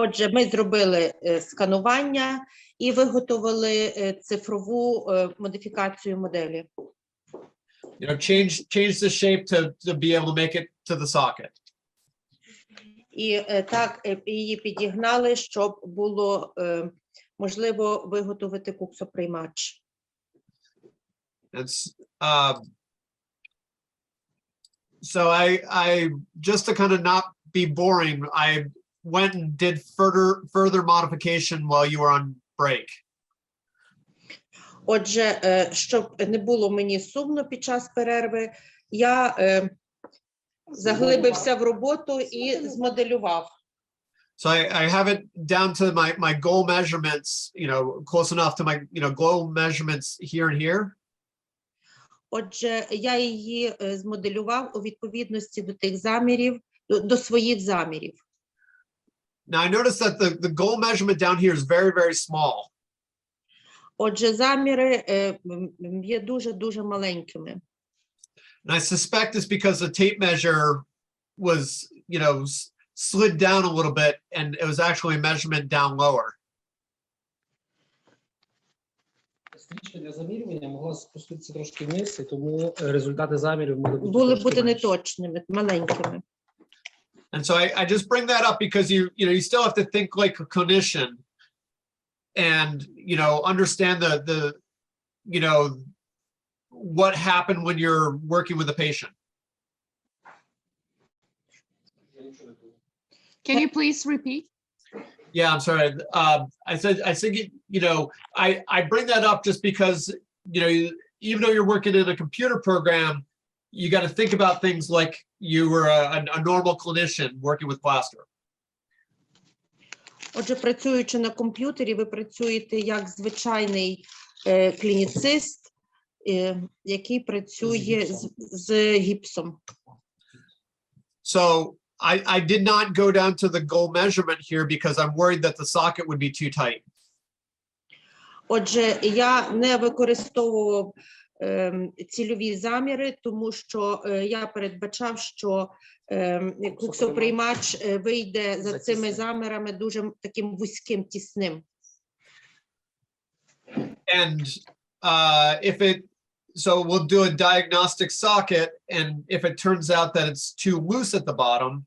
Отже, ми зробили сканування і виготовили цифрову модифікацію моделі. You know, change the shape to be able to make it to the socket. І так її підігнали, щоб було можливо виготовити куксоприймач. So I just to kind of not be boring, I went and did further modification while you were on break. Отже, щоб не було мені сумно під час перерви, я заглибився в роботу і змоделював. So I have it down to my goal measurements, you know, close enough to my, you know, goal measurements here and here. Отже, я її змоделював у відповідності до тих замірів, до своїх замірів. Now I noticed that the goal measurement down here is very, very small. Отже, заміри є дуже маленькими. And I suspect it's because the tape measure was, you know, slid down a little bit and it was actually a measurement down lower. Стрічка для замірювання могла спуститися трошки вниз, і тому результати замірів були бути неточними, маленькими. And so I just bring that up because you still have to think like a clinician and, you know, understand the you know, what happened when you're working with a patient. Can you please repeat? Yeah, I'm sorry. I think, you know, I bring that up just because, you know, even though you're working in a computer program, you got to think about things like you were a normal clinician working with plaster. Отже, працюючи на комп'ютері, ви працюєте як звичайний клініцист, який працює з гіпсом. So I did not go down to the goal measurement here because I'm worried that the socket would be too tight. Отже, я не використовував цільові заміри, тому що я передбачав, що куксоприймач вийде за цими замірами дуже таким вузьким, тісним. And so we'll do a diagnostic socket, and if it turns out that it's too loose at the bottom,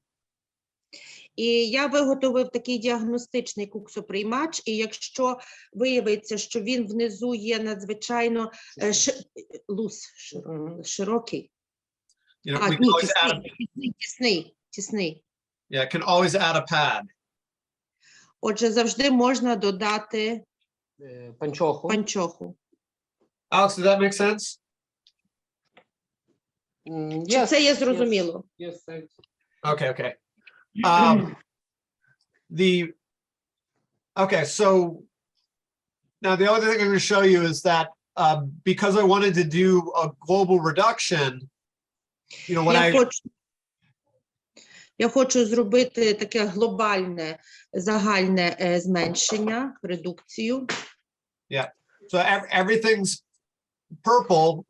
і я виготовив такий діагностичний куксоприймач, і якщо виявиться, що він внизу є надзвичайно широкий, тісний. Yeah, can always add a pad. Отже, завжди можна додати панчоху. Alex, does that make sense? Чи це є зрозуміло? Yes. Okay. Okay, so now the other thing I'm going to show you is that because I wanted to do a global reduction, you know, when я хочу зробити таке глобальне, загальне зменшення, редукцію. Yeah, so everything's purple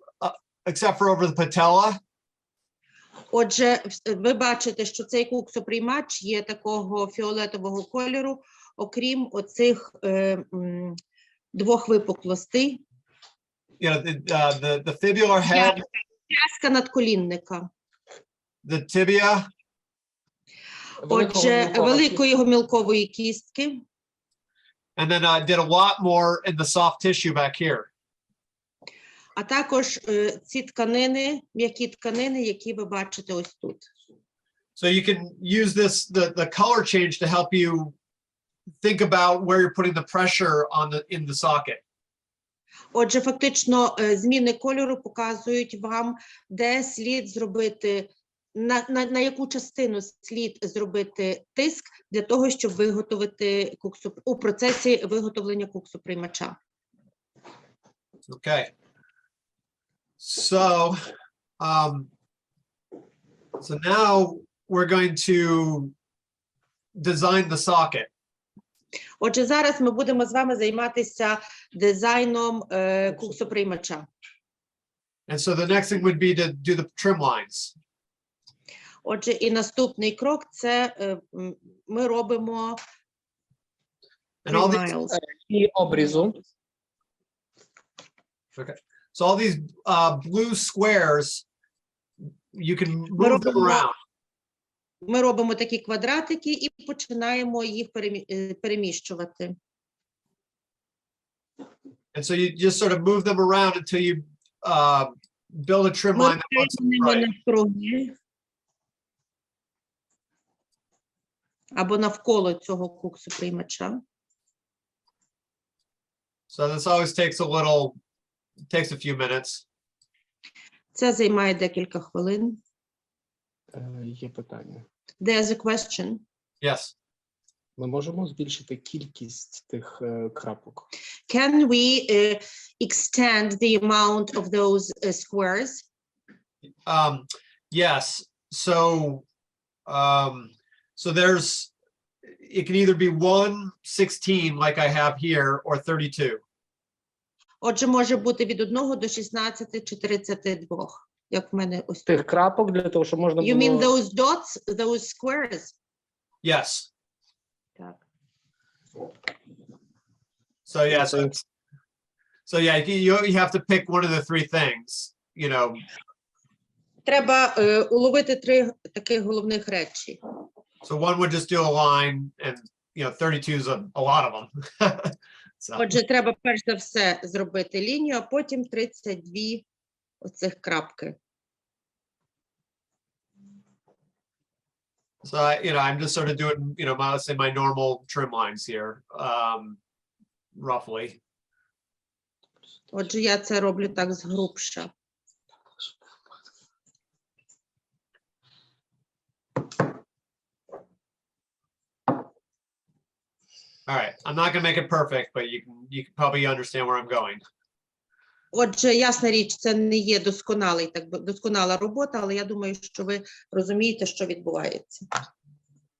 except for over the patella. Отже, ви бачите, що цей куксоприймач є такого фіолетового кольору, окрім оцих двох випуклостей. The fibular head. Зв'язка надколінника. The tibia. Отже, великої гомілкової кістки. And then I did a lot more in the soft tissue back here. А також ці тканини, м'які тканини, які ви бачите ось тут. So you can use this, the color change to help you think about where you're putting the pressure in the socket. Отже, фактично, зміни кольору показують вам, де слід зробити, на яку частину слід зробити тиск для того, щоб виготовити у процесі виготовлення куксоприймача. Okay. So now we're going to design the socket. Отже, зараз ми будемо з вами займатися дизайном куксоприймача. And so the next thing would be to do the trim lines. Отже, і наступний крок – це ми робимо And all 3 these, miles. І обрізу. okay. So all these blue squares, you can move them around. Ми робимо такі квадратики і починаємо їх переміщувати. And so you just sort of move them around until you build a trim Ми line that looks ними right. навкруги або навколо цього куксоприймача. So this always takes a few minutes. Це займає декілька хвилин. Є питання. There's a question. Yes. Ми можемо збільшити кількість тих крапок? Can we extend the amount of those squares? Yes. So there's, it can either be 1/16 like I have here, or 32. Отже, може бути від 1 до 16 чи 32, як в мене ось тут. Тих крапок для того, щоб можна You mean було... those dots, those squares? Yes. Так. So yeah, so yeah, you have to pick one of the three things, you know. Треба уловити 3 таких головних речі. So one would just do a line, and 32 is a lot of them. So, Отже, треба перш за все зробити лінію, а потім 32 оцих крапки. so I'm just sort of doing, let's say my normal trim lines here, roughly. Отже, я це роблю так згрубша. All right, I'm not gonna make it perfect, but you can probably understand where I'm going. Отже, ясна річ, це не є досконала робота, але я думаю, що ви розумієте, що відбувається.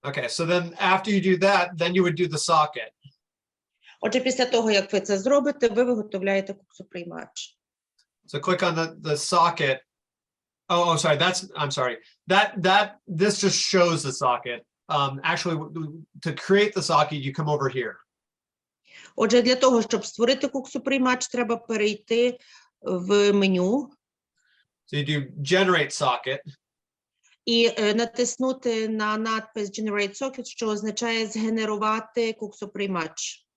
Okay, so then after you do that, then you would do the socket. Отже, після того, як ви це зробите, ви виготовляєте куксоприймач. So click on the socket. Oh, sorry, I'm sorry. This just shows the socket. Actually, to create the socket, you come over here. Отже, для того, щоб створити куксоприймач, треба перейти в меню. So you do generate socket. І натиснути на надпис Generate Socket, що означає згенерувати куксоприймач.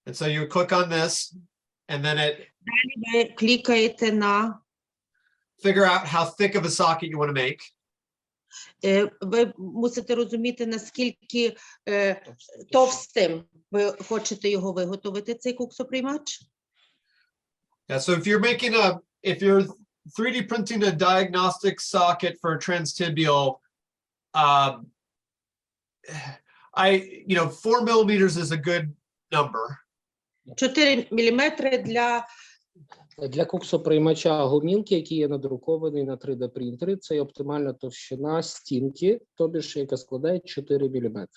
And so you click on this, and then it Далі ви клікаєте на figure out how thick of a socket you want to make. Ви мусите розуміти, наскільки товстим ви хочете його виготовити, цей куксоприймач. Yeah, so if you're 3D printing a diagnostic socket for a transtibial, 4 millimeters is a good number. 4 міліметри Для куксоприймача гумілки, які є надруковані на 3D-принтері, це оптимальна товщина стінки, тобі ж, яка складає 4 мм.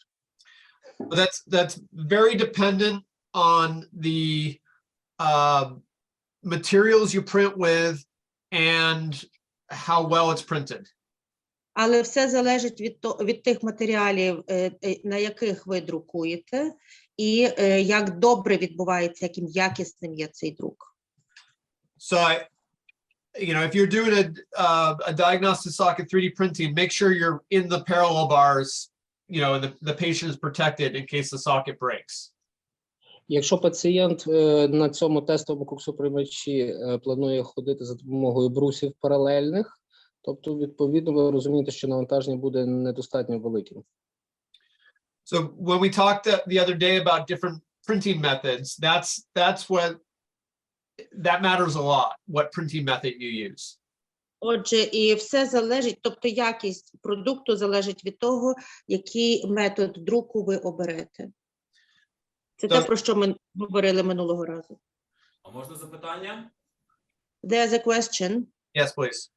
That's very dependent on the materials you print with and how well it's printed. Але все залежить від тих матеріалів, на яких ви друкуєте, і як добре відбувається, яким якісним є цей друк. So, if you're doing a diagnostic socket 3D printing, make sure you're in the parallel bars, and the patient is protected in case the socket breaks. Якщо пацієнт на цьому тестовому куксоприймачі планує ходити за допомогою брусів паралельних, тобто, відповідно, ви розумієте, що навантаження буде недостатньо великим. So when we talked the other day about different printing methods, that matters a lot, what printing method you use. Отже, і все залежить, тобто якість продукту залежить від того, який метод друку ви оберете. Це те, про що ми говорили минулого разу. А можна запитання? There's a question. Yes, please.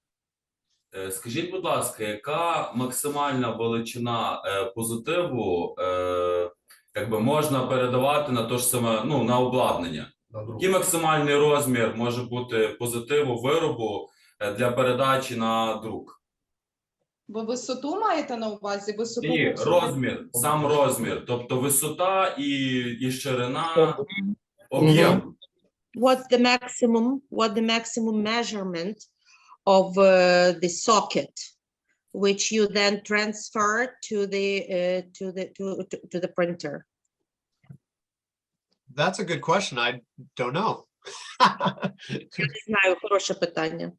Скажіть, будь ласка, яка максимальна величина позитиву можна передавати на те ж саме, на обладнання? Який максимальний розмір може бути позитиву виробу для передачі на друк? Ви висоту маєте на увазі? Висоту Ні, куксу? розмір, сам розмір, тобто висота і ширина, об'єм. What's the maximum measurement of the socket, which you then transfer to the printer? That's a good question. I don't know. Я не знаю, хороше питання.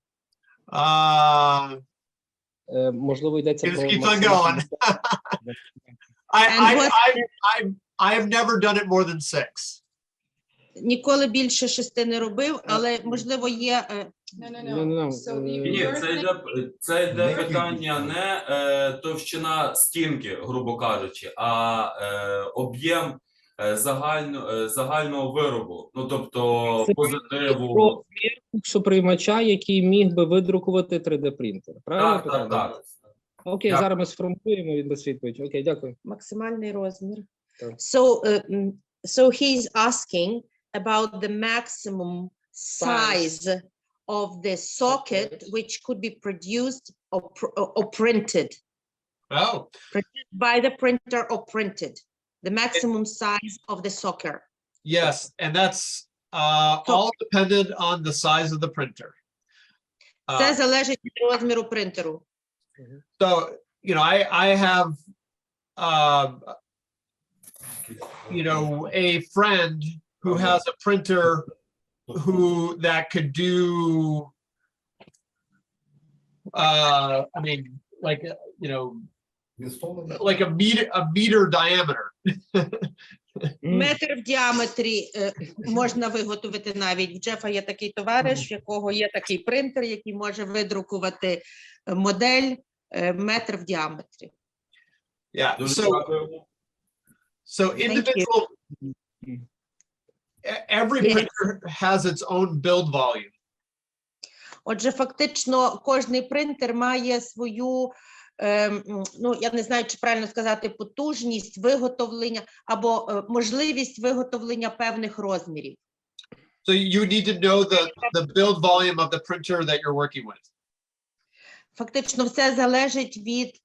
Можливо, йдеться Just про keep on going. I have never done it more than 6. Ніколи більше 6 не робив, але можливо є. No. So if Ні, you're це йде питання не товщина стінки, грубо кажучи, а об'єм загального виробу, ну тобто Це позитиву. розмір куксоприймача, який міг би видрукувати 3D-принтер. Правильно? Так. Окей, Дякую. зараз ми сформулюємо, він дасть відповідь. Окей, дякую. Максимальний розмір. Так. So he's asking about the maximum size of the socket which could be produced or printed Oh, by the printer or printed. The maximum size of the socket. yes. And that's all dependent on the size of the printer. Це залежить від розміру принтеру. So, you know, I have, you know, a friend who has a printer that could do, I mean, like, you know, like a meter diameter. Метр в діаметрі можна виготовити навіть. В Джефа є такий товариш, в якого є такий принтер, який може видрукувати модель метр в діаметрі. Yeah. Дуже So дякую. individual, every printer has its own build volume. Отже, фактично, кожний принтер має свою, ну, я не знаю, чи правильно сказати, потужність виготовлення або можливість виготовлення певних розмірів. So you need to know the build volume of the printer that you're working with. Фактично, все залежить від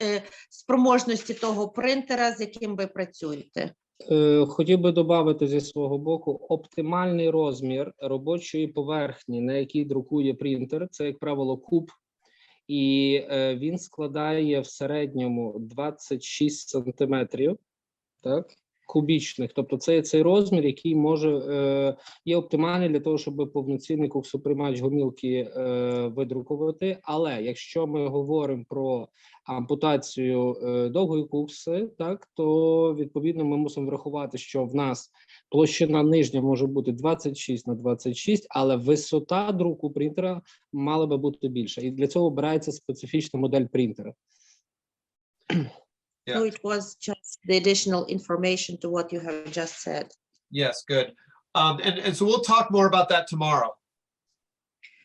спроможності того принтера, з яким ви працюєте. Хотів би додати зі свого боку, оптимальний розмір робочої поверхні, на якій друкує принтер, це, як правило, куб, і він складає в середньому 26 сантиметрів, так, кубічних. Тобто це цей розмір, який може є оптимальний для того, щоб повноцінний куксоприймач гомілки видрукувати. Але якщо ми говоримо про ампутацію довгої кукси, так, то відповідно ми мусимо врахувати, що в нас площина нижня може бути 26 на 26, але висота друку принтера мала би бути більша. І для цього обирається специфічна модель принтера. So it was just the additional information to what you have just said. Yes, good. And so we'll talk more about that tomorrow.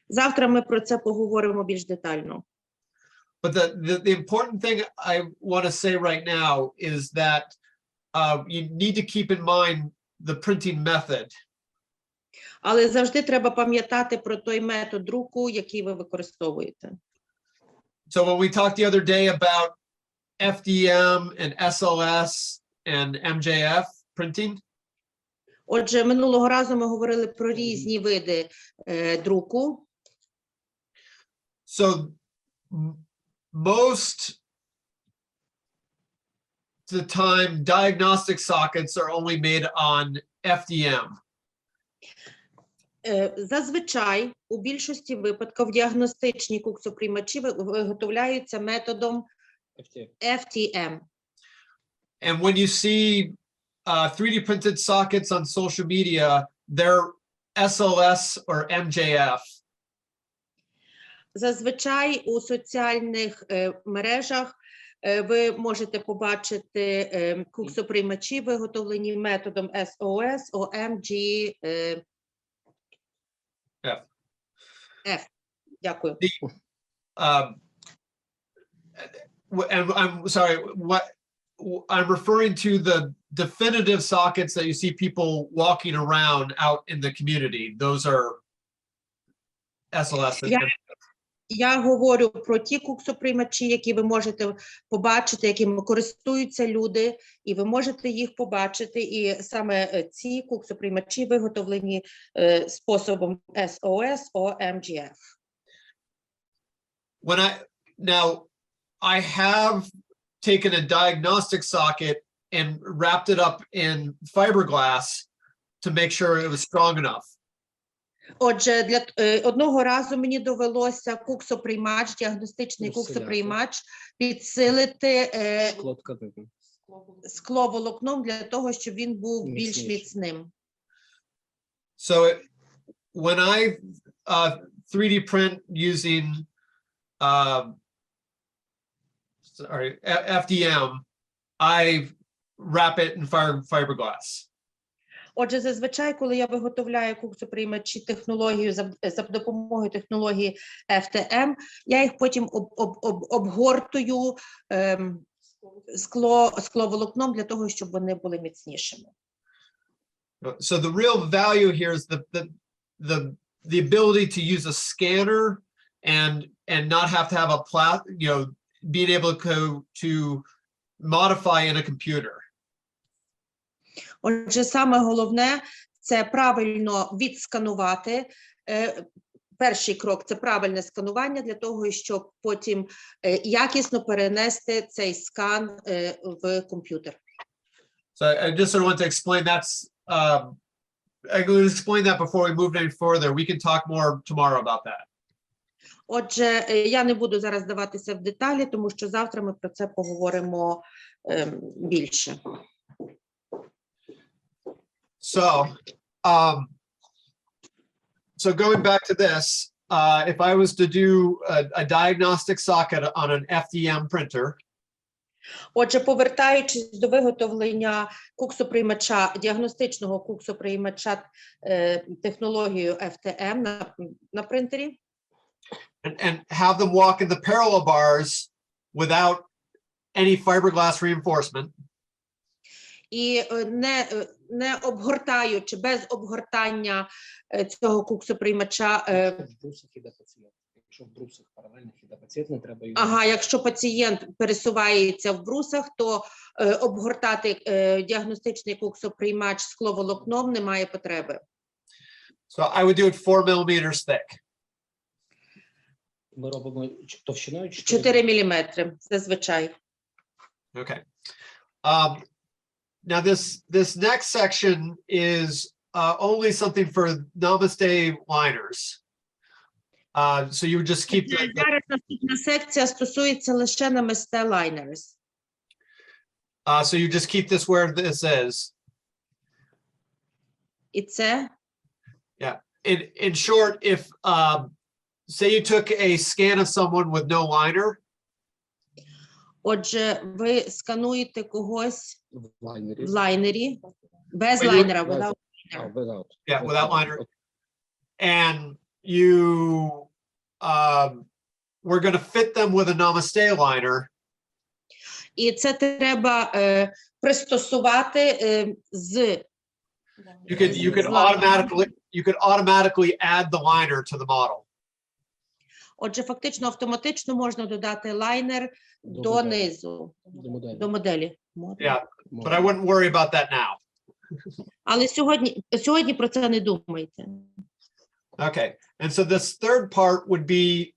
Завтра ми про це поговоримо більш детально. But the important thing I want to say right now is that you need to keep in mind the printing method. Але завжди треба пам'ятати про той метод друку, який ви використовуєте. So when we talked the other day about FDM and SLS and MJF printing. Отже, минулого разу ми говорили про різні види друку. So most of the time, diagnostic sockets are only made on FDM. Зазвичай, у більшості випадків, діагностичні куксоприймачі виготовляються методом FTM. And when you see 3D printed sockets on social media, they're SLS or MJF. Зазвичай у соціальних мережах ви можете побачити куксоприймачі, виготовлені методом SOS, OMG, F. Дякую. And I'm sorry, what I'm referring to the definitive sockets that you see people walking around out in the community. Those are SLS. Я говорю про ті куксоприймачі, які ви можете побачити, якими користуються люди, і ви можете їх побачити. І саме ці куксоприймачі виготовлені способом SOS OMGF. Now, I have taken a diagnostic socket and wrapped it up in fiberglass to make sure it was strong enough. Отже, одного разу мені довелося куксоприймач, діагностичний куксоприймач, підсилити скловолокном для того, щоб він був більш міцним. So when I 3D print using FDM, I wrap it in fiberglass. Отже, зазвичай, коли я виготовляю куксоприймачі технологію за допомогою технології FDM, я їх потім обгортую скловолокном для того, щоб вони були міцнішими. So the real value here is the ability to use a scanner and not have to have being able to modify in a computer. Отже, саме головне – це правильно відсканувати. Перший крок – це правильне сканування для того, щоб потім якісно перенести цей скан в комп'ютер. So I just sort of want to explain I will explain that before we move any further. We can talk more tomorrow about that. Отже, я не буду зараз даватися в деталі, тому що завтра ми про це поговоримо більше. So going back to this, if I was to do a diagnostic socket on an FDM printer. Отже, повертаючись до виготовлення куксоприймача, діагностичного куксоприймача технологією FDM на принтері. And have them walk in the parallel bars without any fiberglass reinforcement. І не обгортаючи, без обгортання цього куксоприймача. Якщо в брусах паралельних іде пацієнт, не треба його. Ага, якщо пацієнт пересувається в брусах, то обгортати діагностичний куксоприймач скловолокном немає потреби. So I would do it 4 millimeters thick. Ми робимо товщиною 4 міліметри, зазвичай. Okay. Now this next section is only something for Namaste liners. So you would just keep the... Зараз наступна секція стосується лише Namaste liners. So you just keep this where this is. І це? Yeah. In short, if say you took a scan of someone with no liner. Отже, ви скануєте когось в лайнері. В лайнері, без лайнера, without liner. Yeah, without liner. And you we're going to fit them with a Namaste liner. І це треба пристосувати з... You could automatically add the liner to the model. Отже, фактично автоматично можна додати лайнер до низу, до моделі. Yeah, but I wouldn't worry about that now. Але сьогодні про це не думайте. Okay, and so this third part would be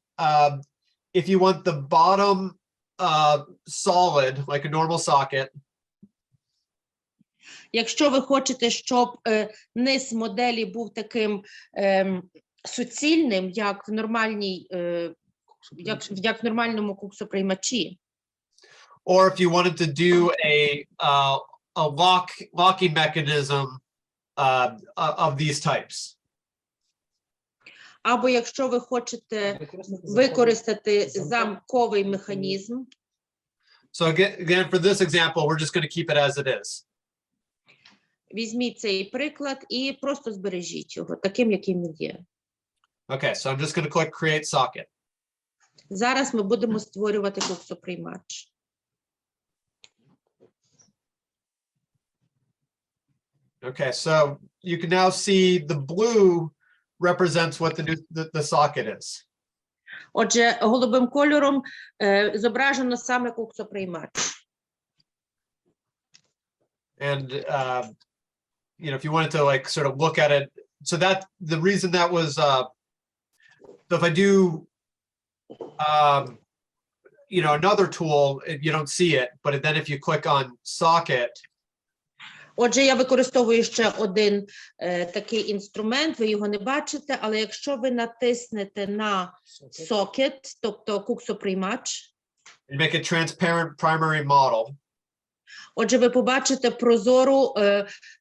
if you want the bottom solid, like a normal socket. Якщо ви хочете, щоб низ моделі був таким суцільним, як в нормальній, як в нормальному куксоприймачі. Or if you wanted to do a locking mechanism of these types. Або якщо ви хочете використати замковий механізм. So again, for this example, we're just going to keep it as it is. Візьміть цей приклад і просто збережіть його таким, яким він є. Okay, so I'm just going to click Create Socket. Зараз ми будемо створювати куксоприймач. Okay, so you can now see the blue represents what the socket is. Отже, голубим кольором зображено саме куксоприймач. And, you know, if you wanted to like sort of look at it, so that the reason that was, so if I do, you know, another tool, you don't see it, but then if you click on socket, Отже, я використовую ще один такий інструмент, ви його не бачите, але якщо ви натиснете на socket, тобто куксоприймач, and make a transparent primary model, отже, ви побачите прозору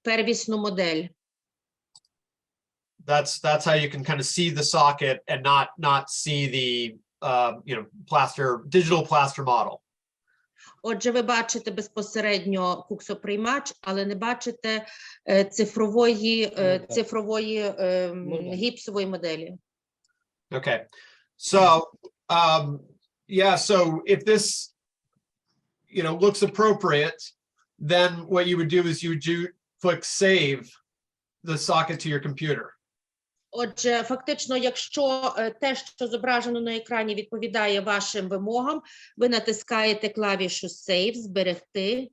первісну модель. that's how you can kind of see the socket and not see the, you know, digital plaster model. Отже, ви бачите безпосередньо куксоприймач, але не бачите цифрової гіпсової моделі. Okay, so yeah, so if this, you know, looks appropriate, then what you would do is you would click save the socket to your computer. Отже, фактично, якщо те, що зображено на екрані, відповідає вашим вимогам, ви натискаєте клавішу Save, зберегти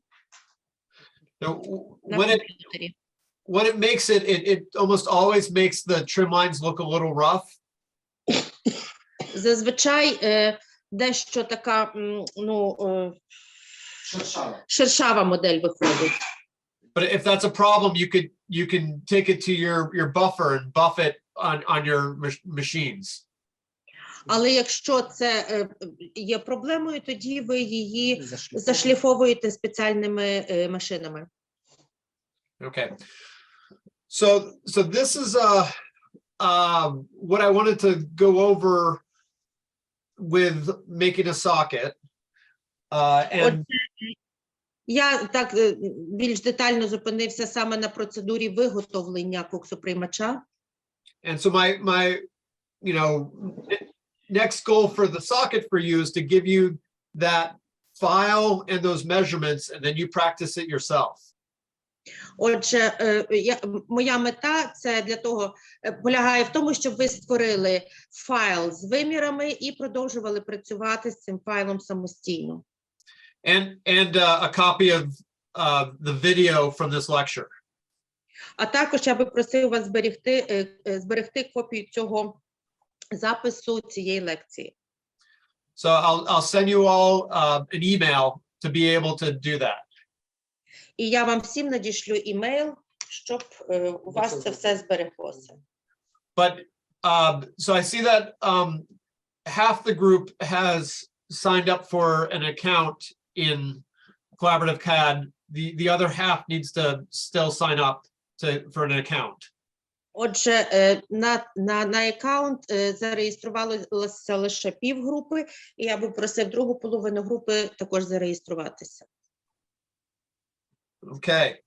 So на when комп'ютері. it makes it almost always makes the trim lines look a little rough. Зазвичай дещо така, шершава модель виходить. But if that's a problem, you can take it to your buffer and buff it on your machines. Але якщо це є проблемою, тоді ви її зашліфовуєте спеціальними машинами. Okay. So this is what I wanted to go over with making a socket. And Я так більш детально зупинився саме на процедурі виготовлення куксоприймача. And so my you know, next goal for the socket for you is to give you that file and those measurements, and then you practice it yourself. Отже, моя мета це для того полягає в тому, щоб ви створили файл з вимірами і продовжували працювати з цим файлом самостійно. And a copy of the video from this lecture. А також я би просив вас зберегти копію цього запису цієї лекції. So I'll send you all an email to be able to do that. І я вам всім надішлю імейл, щоб у вас це все збереглося. But so I see that half the group has signed up for an account in Collaborative CAD. The other half needs to still sign up for an account. Отже, на аккаунт зареєструвалося лише півгрупи, і я би просив другу половину групи також зареєструватися. Okay.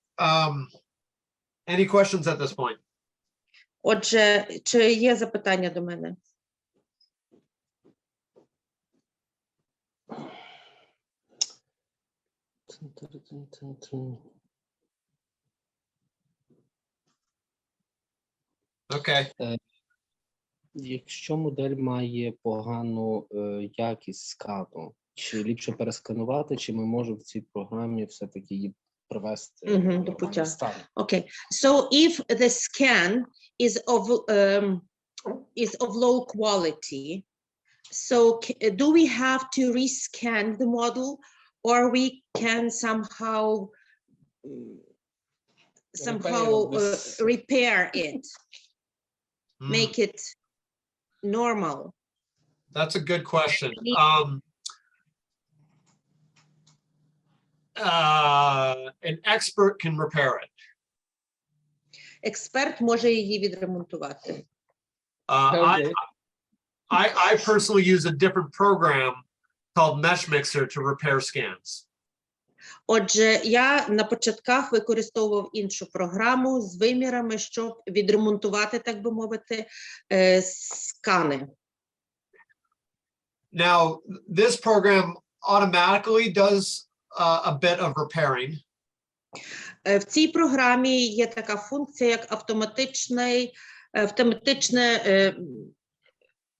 Any questions at this point? Отже, чи є запитання до мене? Okay. Якщо модель має погану якість скану, чи ліпше пересканувати, чи ми можемо в цій програмі все-таки її привести в нормальний стан? Okay. So if the scan is of low quality, so do we have to rescan the model, or we can somehow repair it, make it normal? That's a good question. An expert can repair it. Експерт може її відремонтувати. I personally use a different program called Mesh Mixer to repair scans. Отже, я на початках використовував іншу програму з вимірами, щоб відремонтувати, так би мовити, скани. Now, this program automatically does a bit of repairing. В цій програмі є така функція, як автоматичне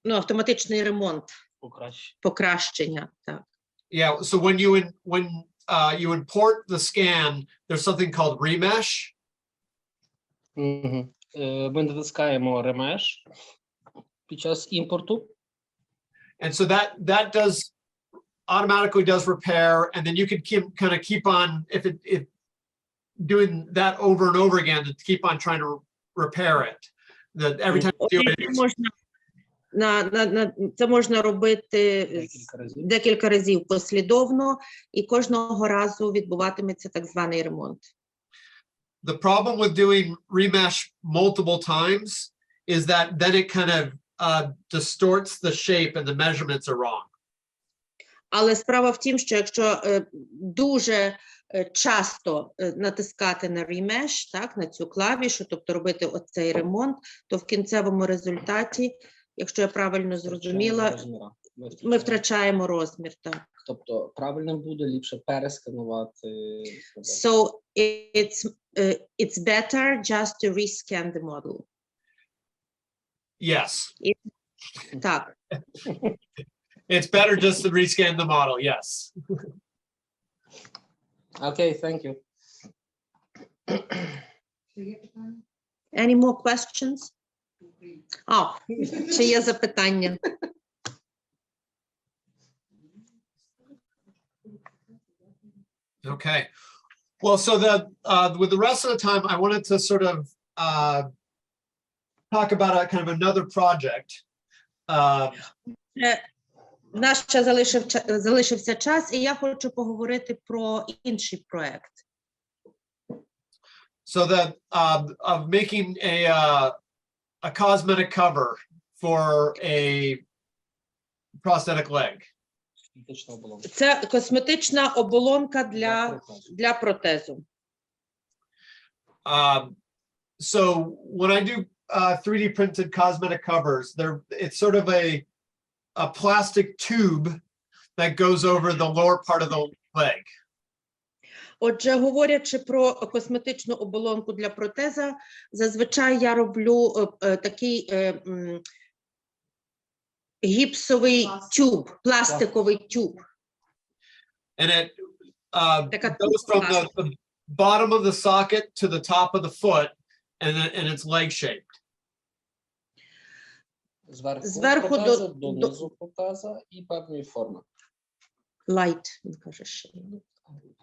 Ну, автоматичний ремонт, Покраще. покращення, так. Yeah, so when you import the scan, there's something called remesh. Угу. Ми натискаємо ремеш під час імпорту. And so that does automatically does repair, and then you can kind of keep on if doing that over and over again to keep on trying to repair it. That every time you do it, Це можна робити декілька разів послідовно, і кожного разу відбуватиметься так званий ремонт. the problem with doing remesh multiple times is that then it kind of distorts the shape and the measurements are wrong. Але справа в тім, що якщо дуже часто натискати на remesh, так, на цю клавішу, тобто робити оцей ремонт, то в кінцевому результаті, якщо я правильно зрозуміла, ми втрачаємо розмір. Так. Тобто правильно буде ліпше пересканувати. So it's better just to rescan the model. Yes. Так. It's better just to rescan the model, yes. Okay, thank you. Any more questions? Чи є запитання? Okay. Well, so with the rest of the time, I wanted to sort of talk about a kind of another project. В нас ще залишився час, і я хочу поговорити про інший проект. So that of making a cosmetic cover for a prosthetic leg. Це косметична оболонка для протезу. So when I do 3D printed cosmetic covers, it's sort of a plastic tube that goes over the lower part of the leg. Отже, говорячи про косметичну оболонку для протеза, зазвичай я роблю такий гіпсовий тюб, пластиковий тюб. And it goes from the bottom of the socket to the top of the foot, and it's leg shaped. Зверху протеза до низу протеза і певної форми. Light, він каже ще.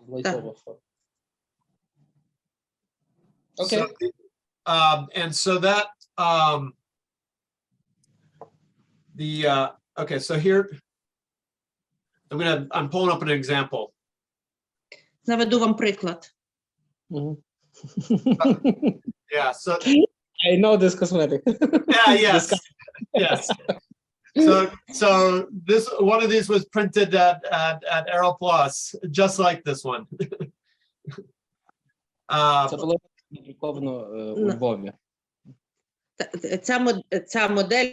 Лайтова форма. Okay. So, and so that okay, so here I'm pulling up an example. Наведу вам приклад. Yeah, so I know this cosmetic. yeah, yes. Yes. So this one of these was printed at Aero Plus, just like this one. Це було надруковано у Львові. Ця модель.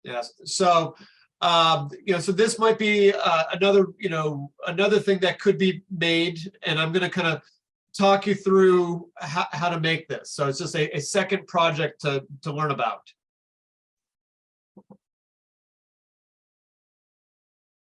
Yes. So so this might be another thing that could be made, and I'm going to kind of talk you through how to make this. So it's just a second project to learn about.